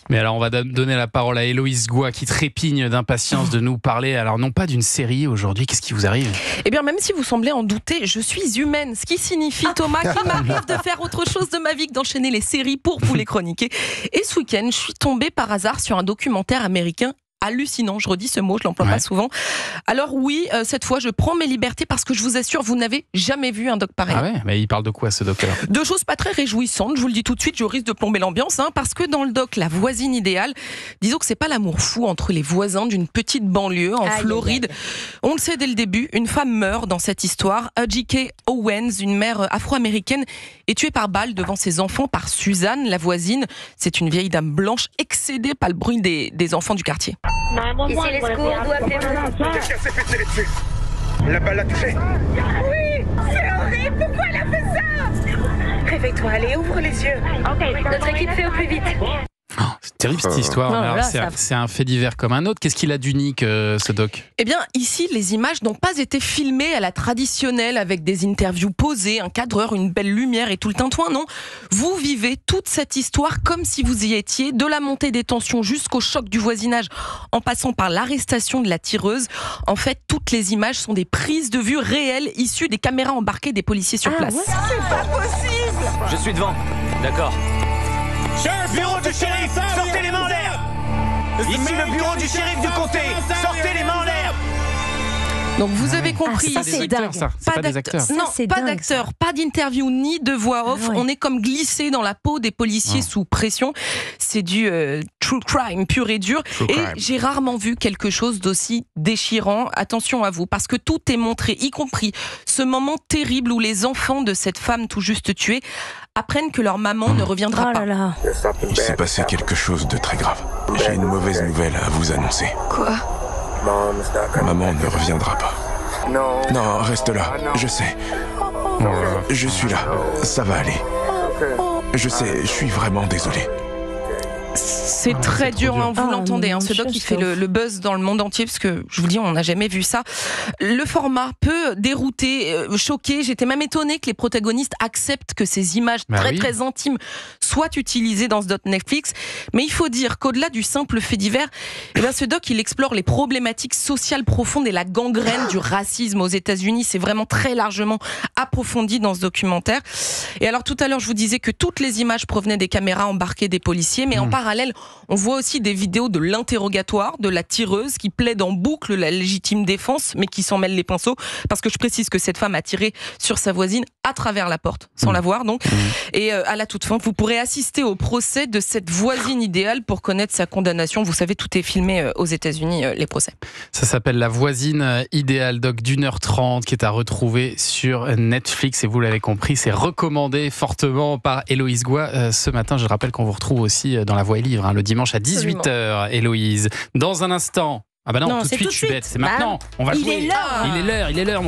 Mais alors, on va donner la parole à Héloïse Goua qui trépigne d'impatience de nous parler. Alors, non pas d'une série aujourd'hui, qu'est-ce qui vous arrive ? Eh bien, même si vous semblez en douter, je suis humaine. Ce qui signifie, Thomas, qu'il m'arrive de faire autre chose de ma vie que d'enchaîner les séries pour vous les chroniquer. Et ce week-end, je suis tombée par hasard sur un documentaire américain hallucinant, je redis ce mot, je l'emploie pas souvent. Alors oui, cette fois je prends mes libertés parce que je vous assure, vous n'avez jamais vu un doc pareil. Ah ouais, mais il parle de quoi ce doc alors ? Deux choses pas très réjouissantes, je vous le dis tout de suite, je risque de plomber l'ambiance, parce que dans le doc La voisine idéale, disons que c'est pas l'amour fou entre les voisins d'une petite banlieue en Floride. On le sait dès le début, une femme meurt dans cette histoire. J.K. Owens, une mère afro-américaine, est tuée par balle devant ses enfants par Suzanne, la voisine. C'est une vieille dame blanche excédée par le bruit des enfants du quartier. Ici les secours doivent démarrer. Quelqu'un s'est fait tirer dessus. La balle l'a touché. Oui, c'est horrible. Pourquoi elle a fait ça? Réveille-toi, allez, ouvre les yeux. Notre équipe fait au plus vite. Oh, c'est terrible cette histoire. Non, alors, là, c'est un fait divers comme un autre. Qu'est-ce qu'il a d'unique ce doc ? Eh bien, ici, les images n'ont pas été filmées à la traditionnelle avec des interviews posées, un cadreur, une belle lumière et tout le tintouin. Non, vous vivez toute cette histoire comme si vous y étiez, de la montée des tensions jusqu'au choc du voisinage, en passant par l'arrestation de la tireuse. En fait, toutes les images sont des prises de vue réelles issues des caméras embarquées des policiers sur place. Ouais. C'est pas possible. Je suis devant. D'accord. Bureau du shérif, sortez les mains en l'air. Ici le bureau du shérif du comté. Sortez les mains en l'air. Donc vous avez compris, ça, c'est dingue. C'est pas des acteurs. Non, c'est pas dingue, d'acteurs, pas d'interview ni de voix off. On est comme glissé dans la peau des policiers sous pression. C'est du true crime pur et dur. J'ai rarement vu quelque chose d'aussi déchirant. Attention à vous, parce que tout est montré, y compris ce moment terrible où les enfants de cette femme tout juste tuée apprennent que leur maman ne reviendra pas. Il s'est passé quelque chose de très grave. J'ai une mauvaise nouvelle à vous annoncer. Quoi ? Maman ne reviendra pas. Non, reste là. Je sais. Je suis là. Ça va aller. Je sais, je suis vraiment désolé. C'est très dur, vous l'entendez. Ce doc, il fait le buzz dans le monde entier, parce que, je vous dis, on n'a jamais vu ça. Le format peut dérouter, choquer. J'étais même étonnée que les protagonistes acceptent que ces images très intimes soient utilisées dans ce doc Netflix. Mais il faut dire qu'au-delà du simple fait divers, ce doc, il explore les problématiques sociales profondes et la gangrène du racisme aux États-Unis. C'est vraiment très largement approfondi dans ce documentaire. Et alors, tout à l'heure, je vous disais que toutes les images provenaient des caméras embarquées des policiers, mais en parallèle, on voit aussi des vidéos de l'interrogatoire de la tireuse qui plaide en boucle la légitime défense, mais qui s'en mêle les pinceaux, parce que je précise que cette femme a tiré sur sa voisine à travers la porte, sans la voir donc. Et à la toute fin, vous pourrez assister au procès de cette voisine idéale pour connaître sa condamnation. Vous savez, tout est filmé aux États-Unis, les procès. Ça s'appelle La voisine idéale, doc d'1h30, qui est à retrouver sur Netflix. Et vous l'avez compris, c'est recommandé fortement par Héloïse Goua. Ce matin, je rappelle qu'on vous retrouve aussi dans La Voix et Livre, le dimanche à 18h, Héloïse. Dans un instant. Ah bah non, tout de suite, je suis bête. C'est maintenant. On va jouer. Il est l'heure. Il est l'heure.